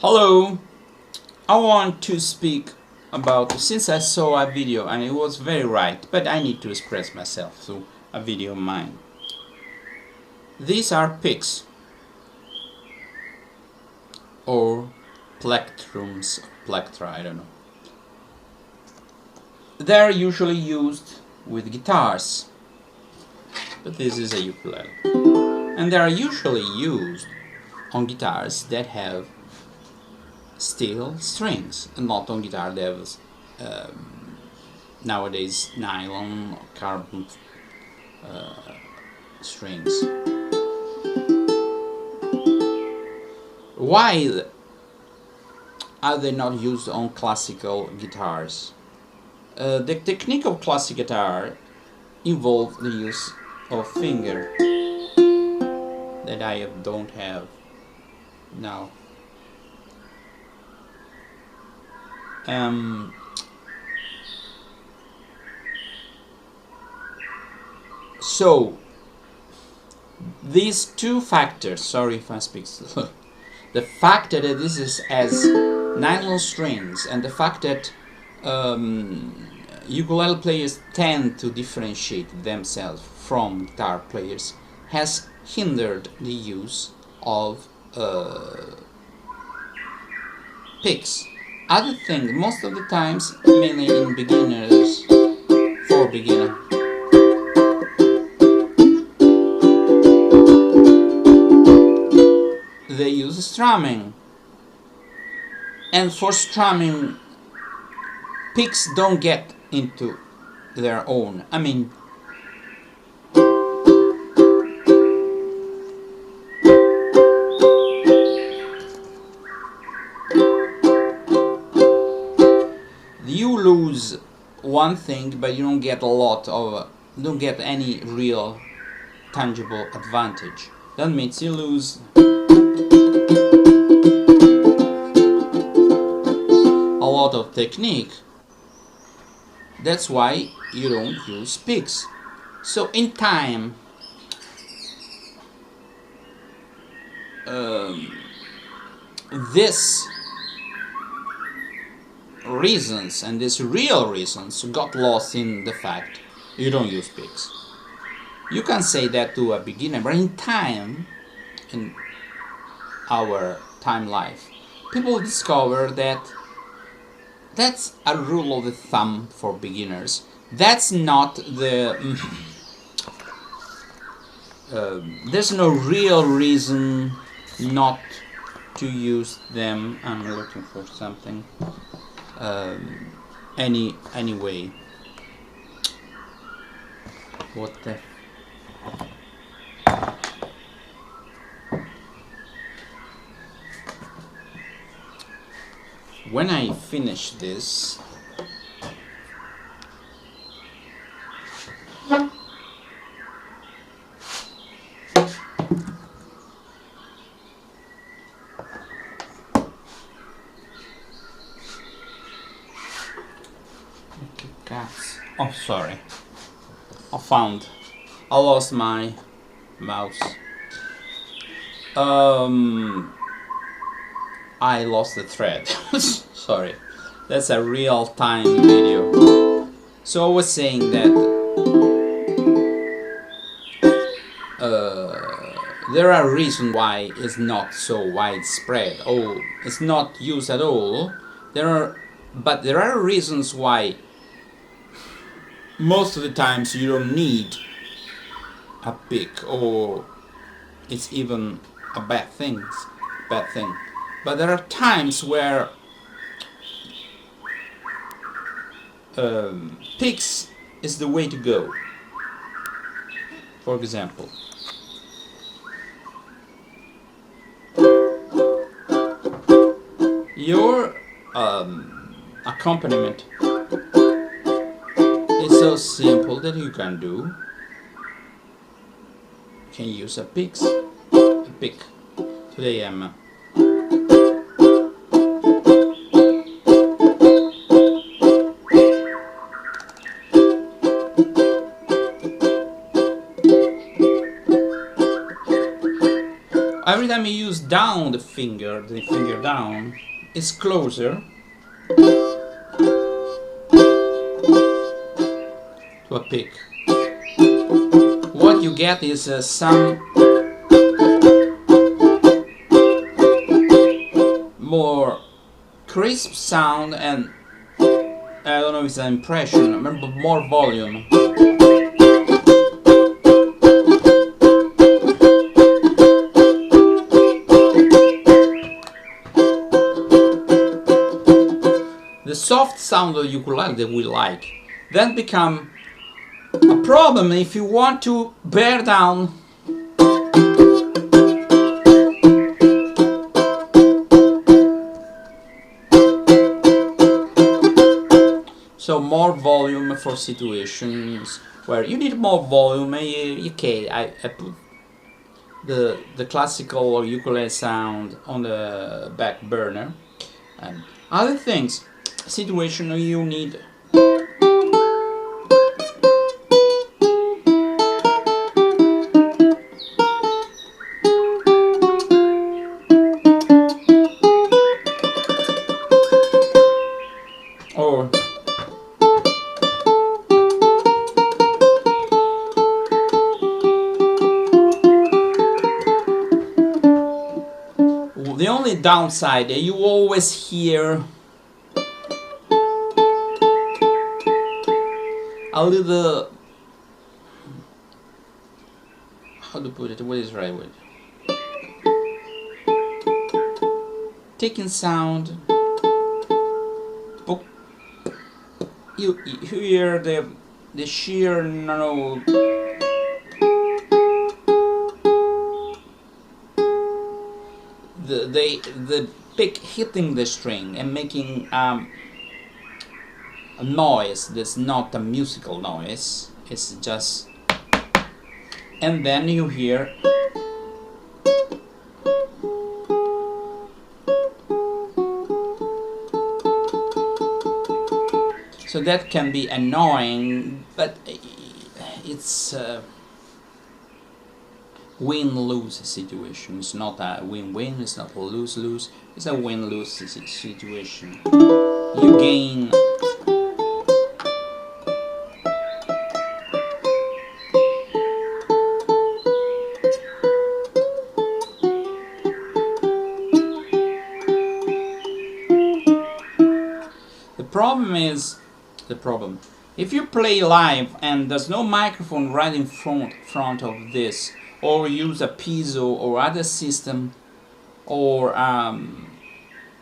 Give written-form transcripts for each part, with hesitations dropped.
Hello, I want to speak about, since I saw a video and it was very right, but I need to express myself through a video of mine. These are picks or plectrums, plectra, I don't know. They're usually used with guitars, but this is a ukulele. And they are usually used on guitars that have steel strings, and not on guitar that have nowadays nylon or carbon strings. Why are they not used on classical guitars? The technique of classic guitar involves the use of finger that I don't have now. So these two factors, sorry if I speak slow, the fact that this is as nylon strings and the fact that ukulele players tend to differentiate themselves from guitar players has hindered the use of picks. Other thing, most of the times, mainly in beginners, for beginner, they use strumming, and for strumming, picks don't get into their own. I mean, you lose one thing, but you don't get a lot of, don't get any real tangible advantage. That means you lose a lot of technique. That's why you don't use picks. So in time, this reasons and these real reasons got lost in the fact you don't use picks. You can say that to a beginner, but in time, in our time life, people discover that that's a rule of the thumb for beginners. That's not the there's no real reason not to use them. I'm looking for something. Anyway, what the when I finish this, cats. Oh, sorry. I lost my mouse. I lost the thread. Sorry. That's a real-time video. So I was saying that there are reasons why it's not so widespread. Oh, it's not used at all. But there are reasons why most of the times you don't need a pick, or it's even a bad thing. But there are times where picks is the way to go. For example, your accompaniment is so simple that you can do. You can use a pick. Today I'm every time you use down the finger down, it's closer to a pick. What you get is some more crisp sound, and I don't know if it's an impression, but more volume. The soft sound of the ukulele that we like then become a problem if you want to bear down so more volume for situations where you need more volume. Okay, I put the classical ukulele sound on the back burner, and other things, situation you need or the only downside, you always hear a little, how to put it, what is the right word? Ticking sound. You hear the sheer, no, the pick hitting the string and making a noise that's not a musical noise. It's just, and then you hear so that can be annoying, but it's win-lose situation. It's not a win-win, it's not a lose-lose, it's a win-lose situation. You gain the problem. If you play live and there's no microphone right in front of this, or use a piezo or other system, or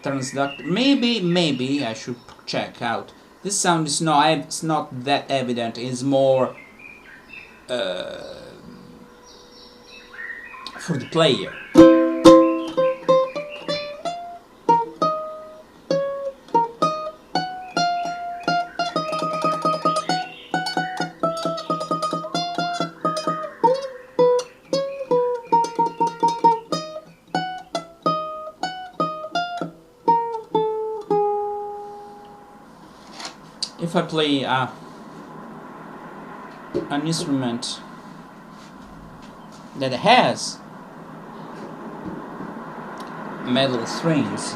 transductor, maybe I should check out. This sound is not that evident. It's more for the player. If I play an instrument that has metal strings,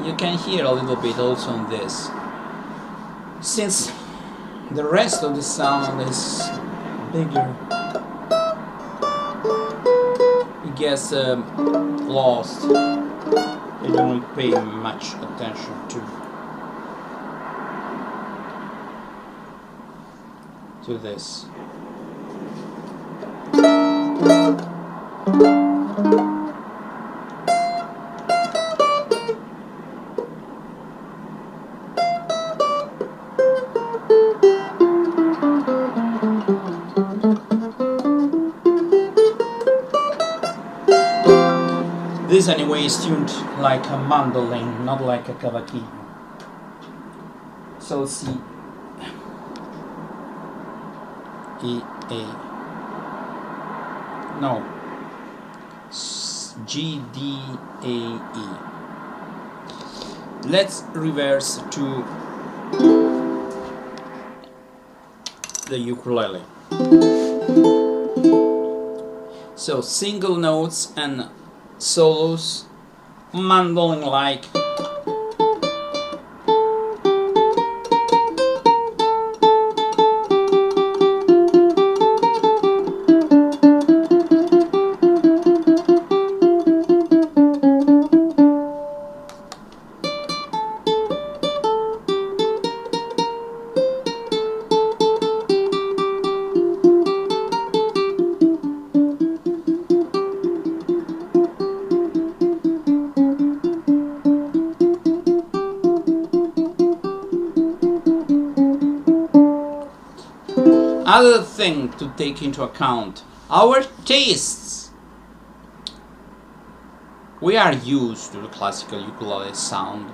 you can hear a little bit also on this, since the rest of the sound is bigger, it gets lost. You don't pay much attention to this. This anyway is tuned like a mandolin, not like a cavaquinho. So C, E, A, No, G, D, A, E. Let's reverse to the ukulele. So single notes and solos, mandolin like. Other thing to take into account, our tastes. We are used to the classical ukulele sound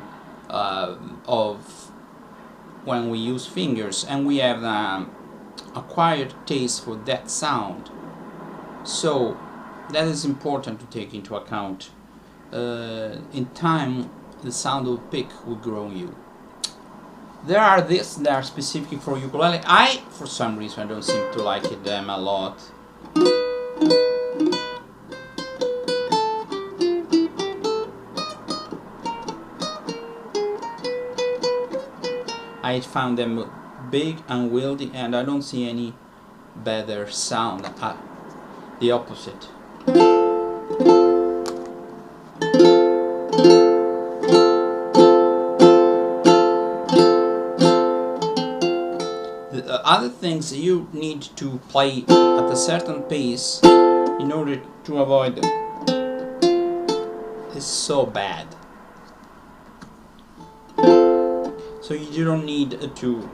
of when we use fingers, and we have acquired taste for that sound. So that is important to take into account. In time, the sound of pick will grow on you. There are this that are specific for ukulele. For some reason, I don't seem to like them a lot. I found them big and wieldy, and I don't see any better sound. The opposite. Other things, you need to play at a certain pace in order to avoid it. It's so bad. So you don't need to.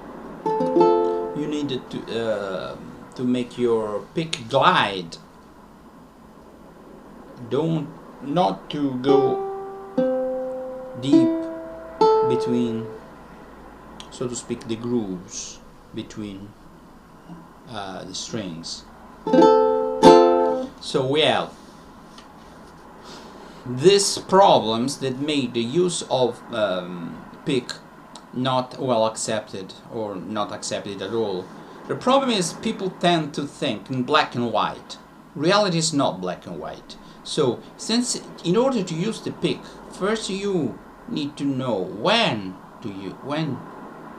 You need to make your pick glide. Not to go deep between, so to speak, the grooves between the strings. So we have these problems that made the use of pick not well accepted, or not accepted at all. The problem is people tend to think in black and white. Reality is not black and white. So since in order to use the pick, first you need to know when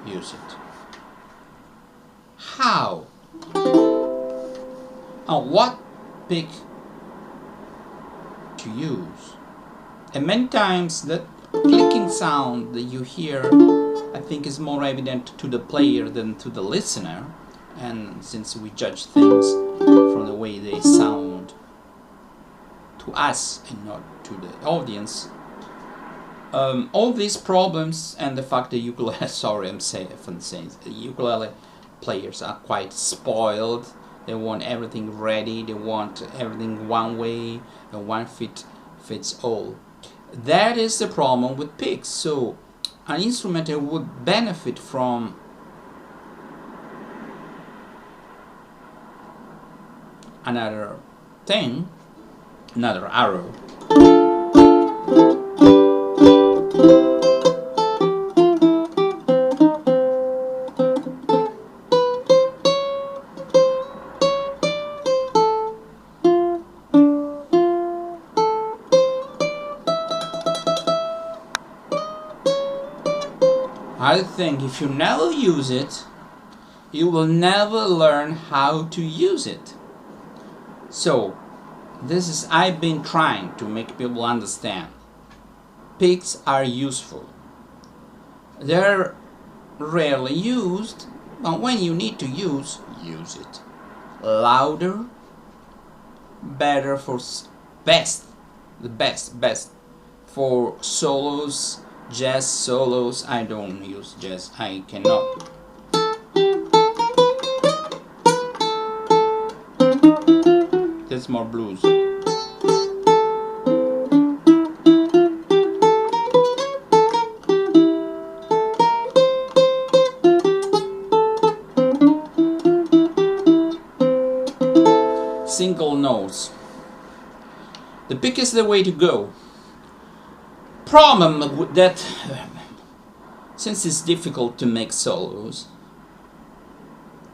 use it. How? And what pick to use? And many times the clicking sound that you hear, I think, is more evident to the player than to the listener. And since we judge things from the way they sound to us and not to the audience, all these problems and the fact that ukulele, sorry, I'm saying the ukulele players are quite spoiled. They want everything ready. They want everything one way, and one fits all. That is the problem with picks. So an instrument that would benefit from another thing, another arrow. I think if you never use it, you will never learn how to use it. So, I've been trying to make people understand. Picks are useful. They're rarely used, but when you need to use it. Louder, better for best for solos, jazz solos. I don't use jazz. I cannot. That's more blues. Single notes. The pick is the way to go. Problem with that, since it's difficult to make solos,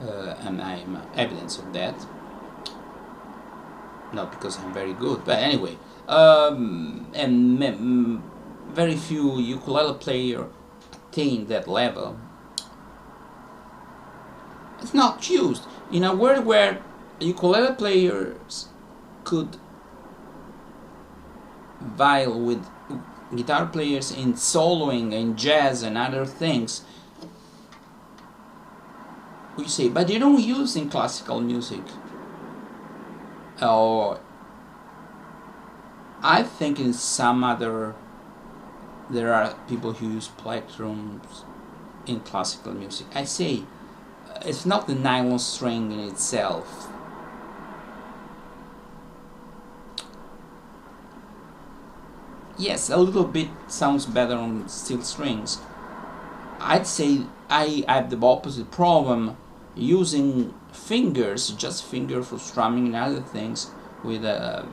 and I'm evidence of that, not because I'm very good, but anyway, and very few ukulele players attain that level. It's not used in a world where ukulele players could vie with guitar players in soloing and jazz and other things. We say, but you don't use in classical music. Or I think in some other, there are people who use plectrums in classical music. I say, it's not the nylon string in itself. Yes, a little bit sounds better on steel strings. I'd say I have the opposite problem using fingers, just finger for strumming and other things with a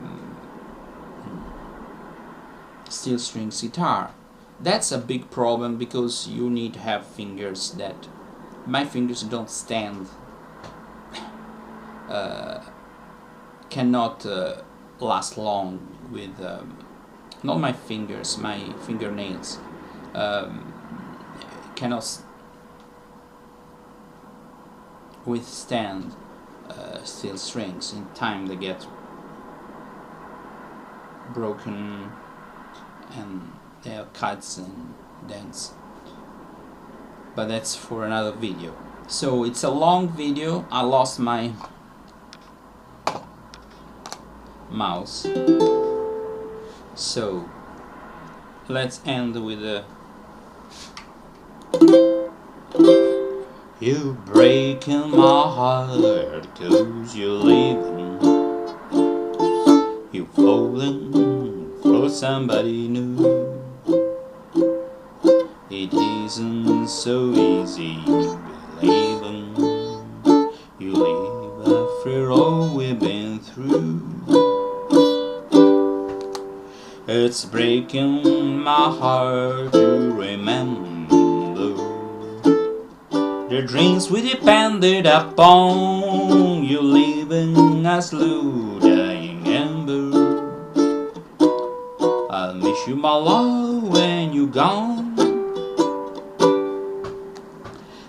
steel strings guitar. That's a big problem because you need to have fingers that my fingers don't stand, cannot last long with not my fingers, my fingernails cannot withstand steel strings. In time they get broken and they have cuts and dents, but that's for another video. So it's a long video. I lost my mouse, so let's end with a you breaking my heart 'cause you're leaving, you falling for somebody new. It isn't so easy believing you leave after all we've been through. It's breaking my heart to remember the dreams we depended upon. You leaving a slow dying ember. I'll miss you, my love, when you're gone.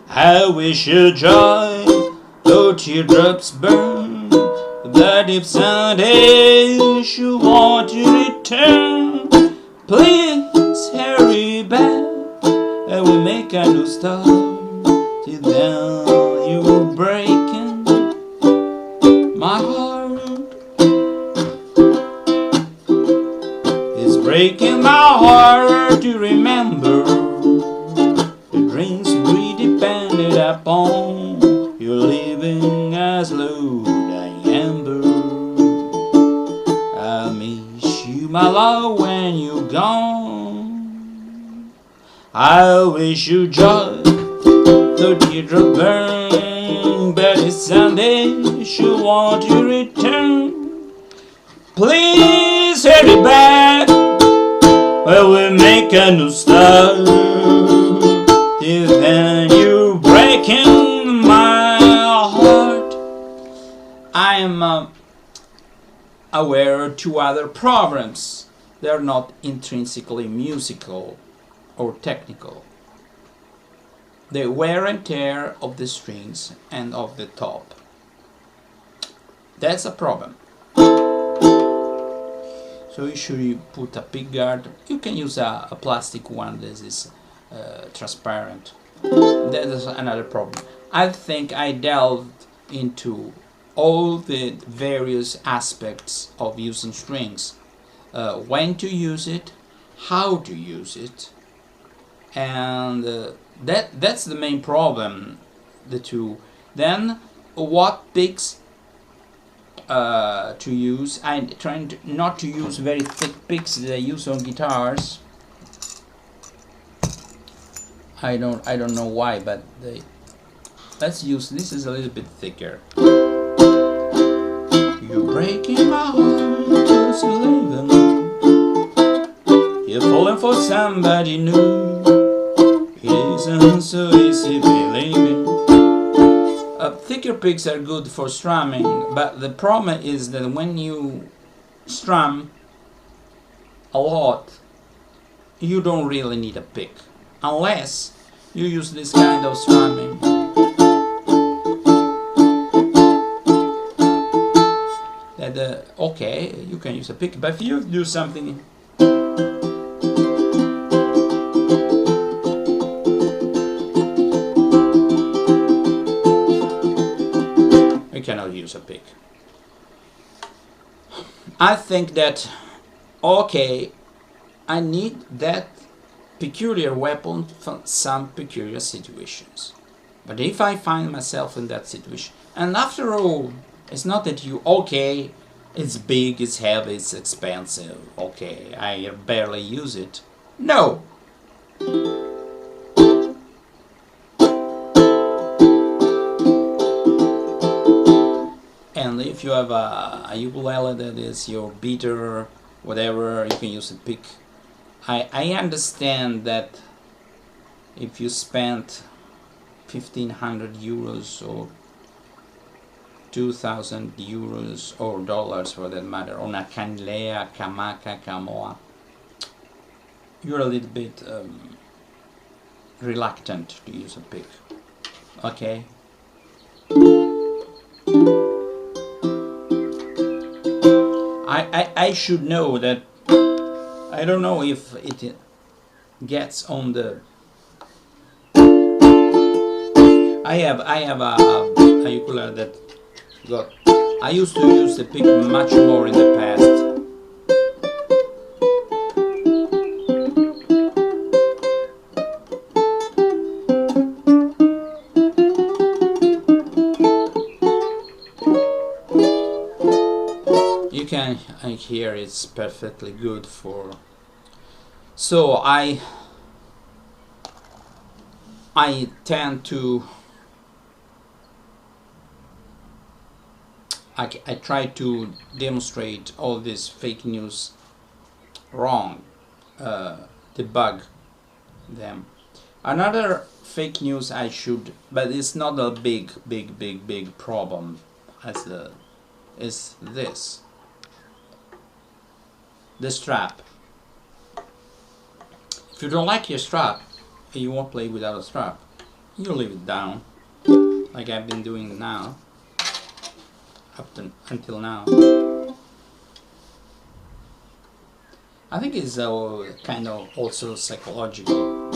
I wish you joy, though teardrops burn, that if someday you should want to return, please hurry back and we'll make a new start. Till then you're breaking my heart. It's breaking my heart to remember the dreams we depended upon. You're leaving as low dying ember. I miss you, my love, when you're gone. I wish you joy, the teardrop burn, but if someday she'll want to return, please hurry back, where we make a new start. Till then you're breaking my heart. I am aware of two other problems. They're not intrinsically musical or technical. The wear and tear of the strings and of the top. That's a problem. So you should put a pick guard. You can use a plastic one that is transparent. That is another problem. I think I delved into all the various aspects of using strings. When to use it, how to use it, and that's the main problem, the two. Then what picks to use. I'm trying not to use very thick picks that I use on guitars. I don't know why, but let's use this is a little bit thicker. You're breaking my heart, just leaving somebody new. It isn't so easy, believe me. Thicker picks are good for strumming, but the problem is that when you strum a lot, you don't really need a pick, unless you use this kind of strumming. That okay, you can use a pick, but if you do something you cannot use a pick. I think that okay, I need that peculiar weapon for some peculiar situations. But if I find myself in that situation, and after all, it's not that you, okay, it's big, it's heavy, it's expensive, okay, I barely use it. No! And if you have a ukulele that is your beater, whatever, you can use a pick. I understand that if you spent 1,500 euros or 2,000 euros or dollars for that matter on a canlea, kamaka, kamoa, you're a little bit reluctant to use a pick. Okay? I should know that. I don't know if it gets on the. I have a ukulele that got. I used to use the pick much more in the past. You can hear it's perfectly good for. So I tend to. I try to demonstrate all this fake news wrong, debug them. Another fake news I should, but it's not a big problem as the is this. The strap. If you don't like your strap and you won't play without a strap, you leave it down, like I've been doing now, until now. I think it's kind of also psychological.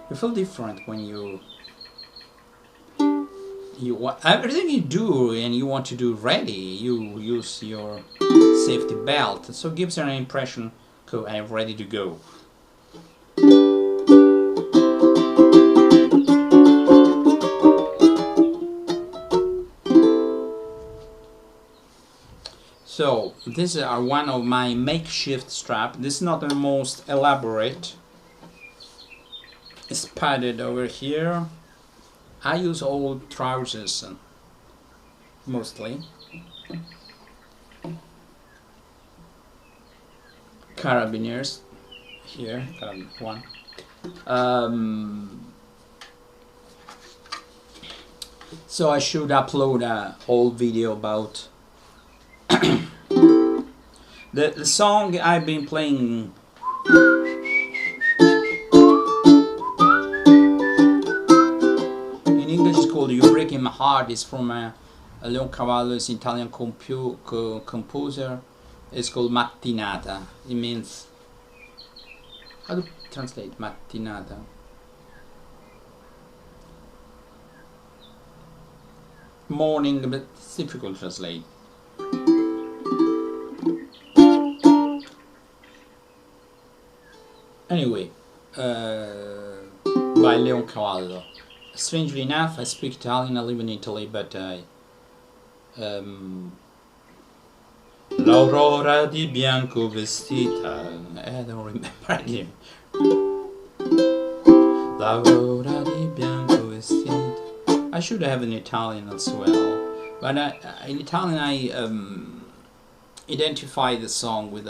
You feel different when you everything you do and you want to do ready, you use your safety belt, so it gives you an impression, okay, I'm ready to go. So these are one of my makeshift strap. This is not the most elaborate. It's padded over here. I use old trousers mostly. Carabiners here, one. So I should upload a old video about the song I've been playing. In English it's called "You're Breaking My Heart." It's from Leoncavallo, is Italian composer. It's called Mattinata. It means, how do you translate mattinata? Morning, but it's difficult to translate. Anyway, by Leoncavallo. Strangely enough, I speak Italian, I live in Italy, but l'aurora di bianco vestita, I don't remember again. L'aurora di bianco vestita. I should have in Italian as well, but in Italian I identify the song with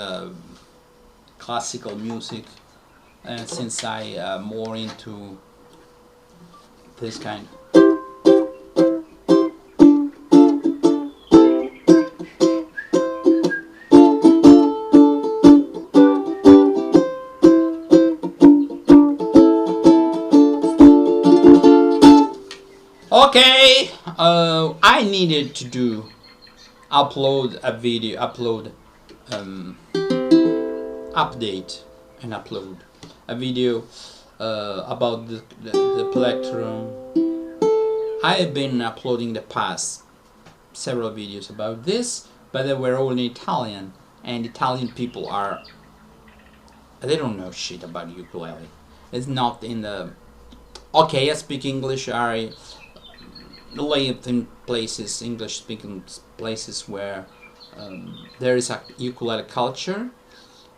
classical music, since I more into this kind. Okay, I needed to upload a video, update and upload a video about the plectrum. I have been uploading the past several videos about this, but they were all in Italian, and Italian people they don't know shit about ukulele. It's not in the... Okay, I speak English. I live in places, English-speaking places where there is a ukulele culture.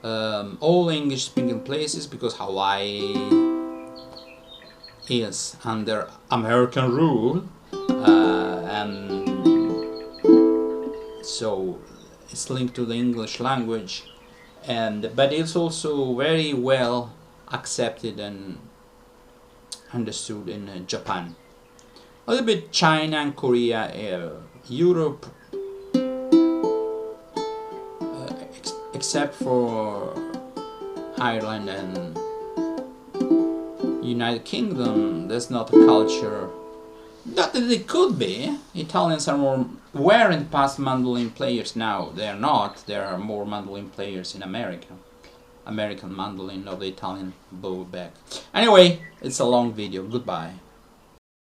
All English-speaking places, because Hawaii is under American rule, and so it's linked to the English language, but it's also very well accepted and understood in Japan. A little bit China and Korea, Europe, except for Ireland and United Kingdom, there's not a culture. Not that it could be. Italians were in the past mandolin players. Now they're not. There are more mandolin players in America. American mandolin, not the Italian bowback. Anyway, it's a long video. Goodbye.